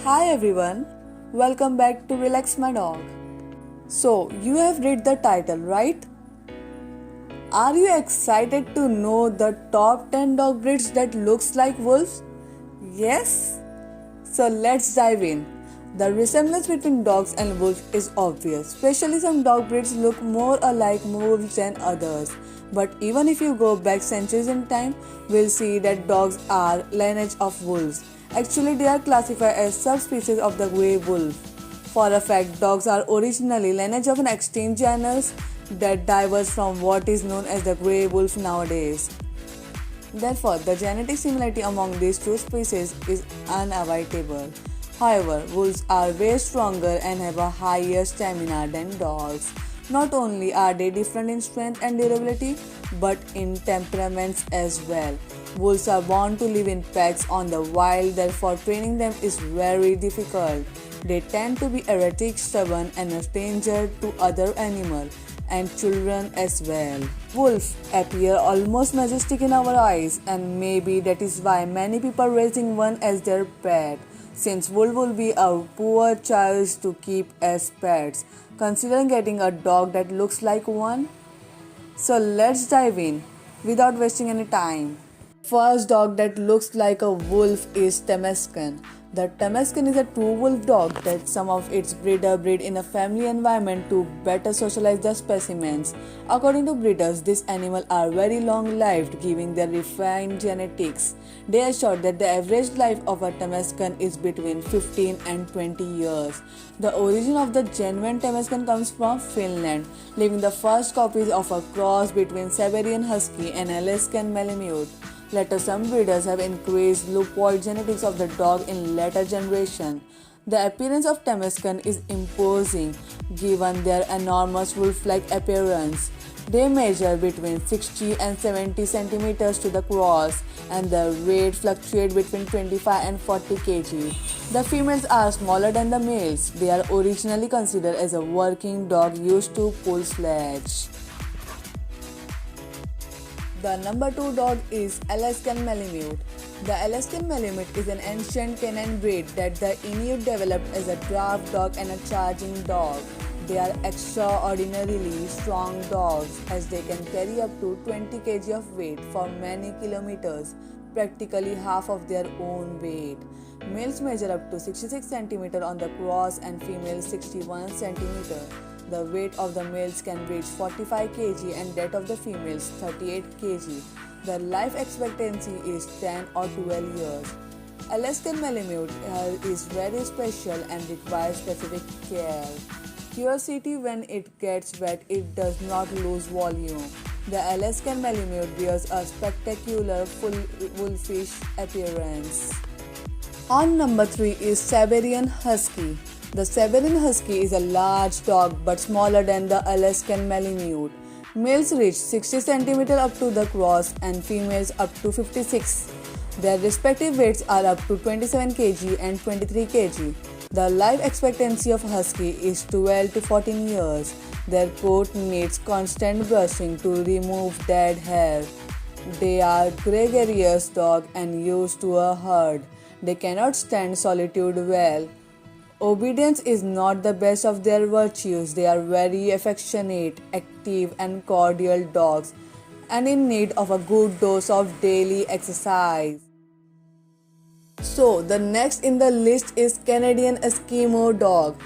Hi everyone, welcome back to Relax My Dog. So, you have read the title, right? Are you excited to know the top 10 dog breeds that looks like wolves? Yes? So let's dive in. The resemblance between dogs and wolves is obvious, especially some dog breeds look more alike wolves than others. But even if you go back centuries in time, we'll see that dogs are lineage of wolves. Actually, they are classified as subspecies of the grey wolf. For a fact, dogs are originally lineage of an extinct genus that diverged from what is known as the grey wolf nowadays. Therefore, the genetic similarity among these two species is unavoidable. However, wolves are way stronger and have a higher stamina than dogs. Not only are they different in strength and durability, but in temperaments as well. Wolves are born to live in packs on the wild, therefore training them is very difficult. They tend to be erratic, stubborn, and a danger to other animals and children as well. Wolves appear almost majestic in our eyes, and maybe that is why many people raising one as their pet, since wolf will be a poor choice to keep as pets. Consider getting a dog that looks like one. So let's dive in without wasting any time. First dog that looks like a wolf is Temescan. The Temescan is a true wolf dog that some of its breeder breed in a family environment to better socialize the specimens. According to breeders, these animals are very long-lived, giving their refined genetics. They assure that the average life of a Temescan is between 15 and 20 years. The origin of the genuine Temescan comes from Finland, leaving the first copies of a cross between Siberian Husky and Alaskan Malamute. Later, some breeders have increased leupoid genetics of the dog in later generations. The appearance of Temescan is imposing given their enormous wolf-like appearance. They measure between 60 and 70 centimeters to the cross, and their weight fluctuates between 25 and 40 kg. The females are smaller than the males. They are originally considered as a working dog used to pull sledge. The number 2 dog is Alaskan Malamute. The Alaskan Malamute is an ancient canine breed that the Inuit developed as a draft dog and a charging dog. They are extraordinarily strong dogs as they can carry up to 20 kg of weight for many kilometers, practically half of their own weight. Males measure up to 66 cm on the cross and females 61 cm. The weight of the males can reach 45 kg and that of the females 38 kg. The life expectancy is 10 or 12 years. Alaskan Malamute is very special and requires specific care. Curiosity: when it gets wet, it does not lose volume. The Alaskan Malamute bears a spectacular full wolfish appearance. On number 3 is Siberian Husky. The Siberian Husky is a large dog but smaller than the Alaskan Malamute. Males reach 60 cm up to the cross and females up to 56. Their respective weights are up to 27 kg and 23 kg. The life expectancy of Husky is 12 to 14 years. Their coat needs constant brushing to remove dead hair. They are gregarious dog and used to a herd. They cannot stand solitude well. Obedience is not the best of their virtues. They are very affectionate, active, and cordial dogs, and in need of a good dose of daily exercise. So, the next in the list is Canadian Eskimo Dog.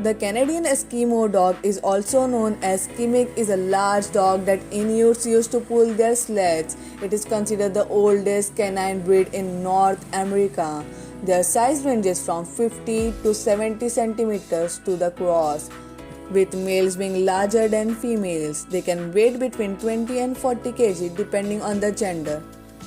The Canadian Eskimo Dog is also known as Skimmick, is a large dog that Inuits used to pull their sleds. It is considered the oldest canine breed in North America. Their size ranges from 50 to 70 centimeters to the cross, with males being larger than females. They can weigh between 20 and 40 kg depending on the gender.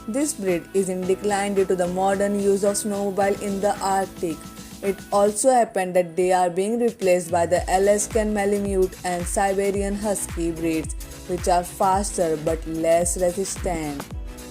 This breed is in decline due to the modern use of snowmobile in the Arctic. It also happened that they are being replaced by the Alaskan Malamute and Siberian Husky breeds, which are faster but less resistant.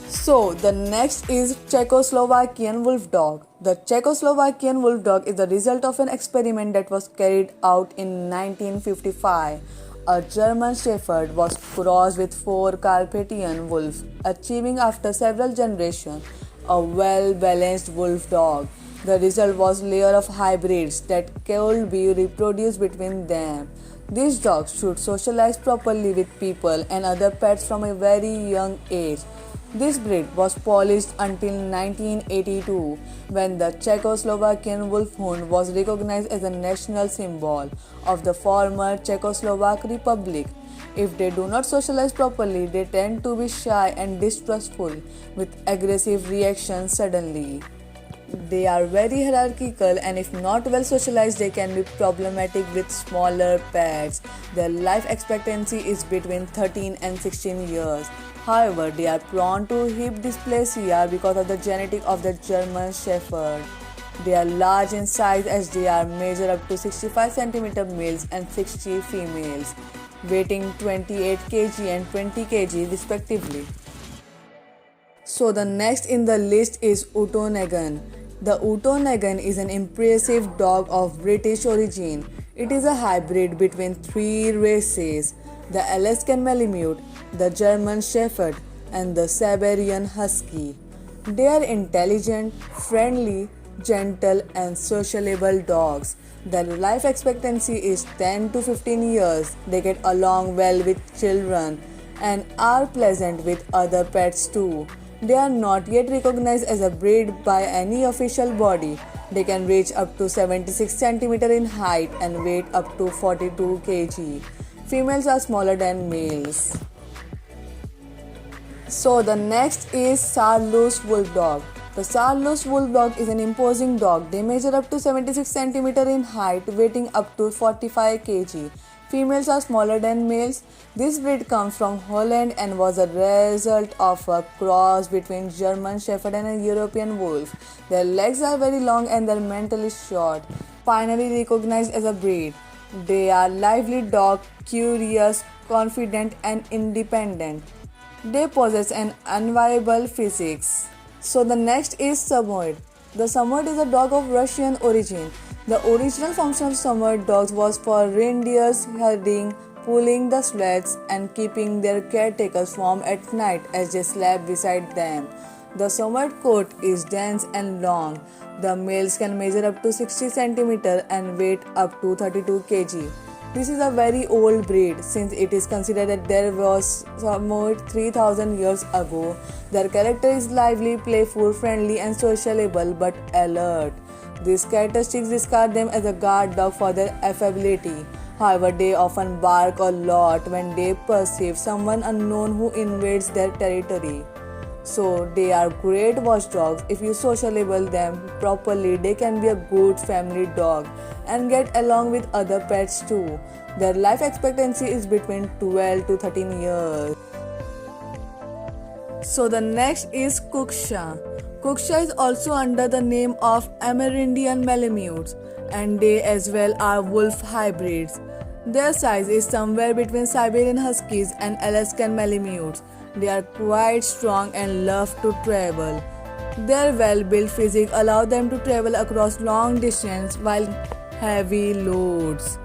So, the next is Czechoslovakian Wolf Dog. The Czechoslovakian Wolf Dog is the result of an experiment that was carried out in 1955. A German Shepherd was crossed with 4 Carpathian wolves, achieving after several generations a well-balanced wolf dog. The result was a layer of hybrids that could be reproduced between them. These dogs should socialize properly with people and other pets from a very young age. This breed was polished until 1982 when the Czechoslovakian Wolfhound was recognized as a national symbol of the former Czechoslovak Republic. If they do not socialize properly, they tend to be shy and distrustful with aggressive reactions suddenly. They are very hierarchical and if not well socialized they can be problematic with smaller pets. Their life expectancy is between 13 and 16 years. However, they are prone to hip dysplasia because of the genetic of the German Shepherd. They are large in size as they are measure up to 65 cm males and 60 females, weighing 28 kg and 20 kg respectively. So the next in the list is Utonagon. The Utonagon is an impressive dog of British origin. It is a hybrid between three races: the Alaskan Malamute, the German Shepherd, and the Siberian Husky. They are intelligent, friendly, gentle, and sociable dogs. Their life expectancy is 10 to 15 years. They get along well with children and are pleasant with other pets too. They are not yet recognized as a breed by any official body. They can reach up to 76 cm in height and weight up to 42 kg. Females are smaller than males. So the next is Saarloos Wolfdog. The Saarloos Wolfdog is an imposing dog. They measure up to 76 cm in height, weighing up to 45 kg. Females are smaller than males. This breed comes from Holland and was a result of a cross between German Shepherd and a European Wolf. Their legs are very long and their mantle is short. Finally recognized as a breed. They are lively dog, curious, confident and independent. They possess an enviable physique. So the next is Samoyed. The Samoyed is a dog of Russian origin. The original function of Samoyed dogs was for reindeers herding, pulling the sleds and keeping their caretakers warm at night as they slept beside them. The Samoyed coat is dense and long. The males can measure up to 60 cm and weight up to 32 kg. This is a very old breed since it is considered that there was Samoyed 3000 years ago. Their character is lively, playful, friendly and sociable but alert. These characteristics discard them as a guard dog for their affability. However, they often bark a lot when they perceive someone unknown who invades their territory. So, they are great watchdogs. If you socialize them properly, they can be a good family dog and get along with other pets too. Their life expectancy is between 12 to 13 years. So, the next is Kuksha. Kuksha is also under the name of Amerindian Malamutes, and they as well are wolf hybrids. Their size is somewhere between Siberian Huskies and Alaskan Malamutes. They are quite strong and love to travel. Their well-built physique allows them to travel across long distance while heavy loads,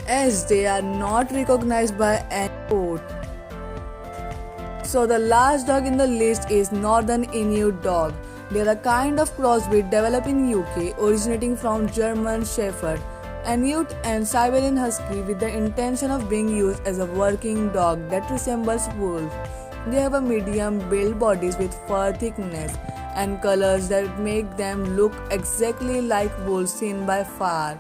as they are not recognized by any port. So the last dog in the list is Northern Inuit Dog. They are a kind of crossbreed developed in UK, originating from German Shepherd, Inuit and Siberian Husky with the intention of being used as a working dog that resembles wolf. They have a medium-built bodies with fur thickness and colors that make them look exactly like wolves seen by far.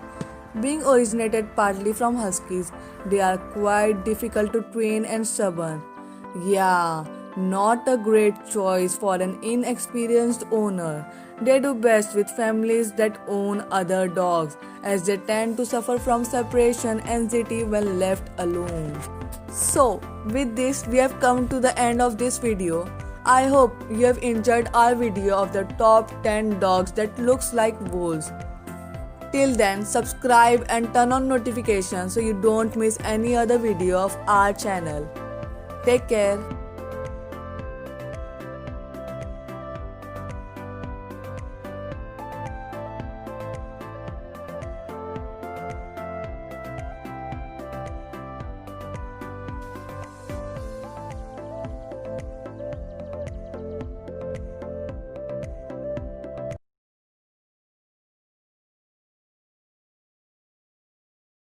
Being originated partly from Huskies, they are quite difficult to train and stubborn. Yeah, not a great choice for an inexperienced owner. They do best with families that own other dogs, as they tend to suffer from separation anxiety when left alone. So, with this, we have come to the end of this video. I hope you have enjoyed our video of the top 10 dogs that looks like wolves. Till then, subscribe and turn on notifications so you don't miss any other video of our channel. Take care.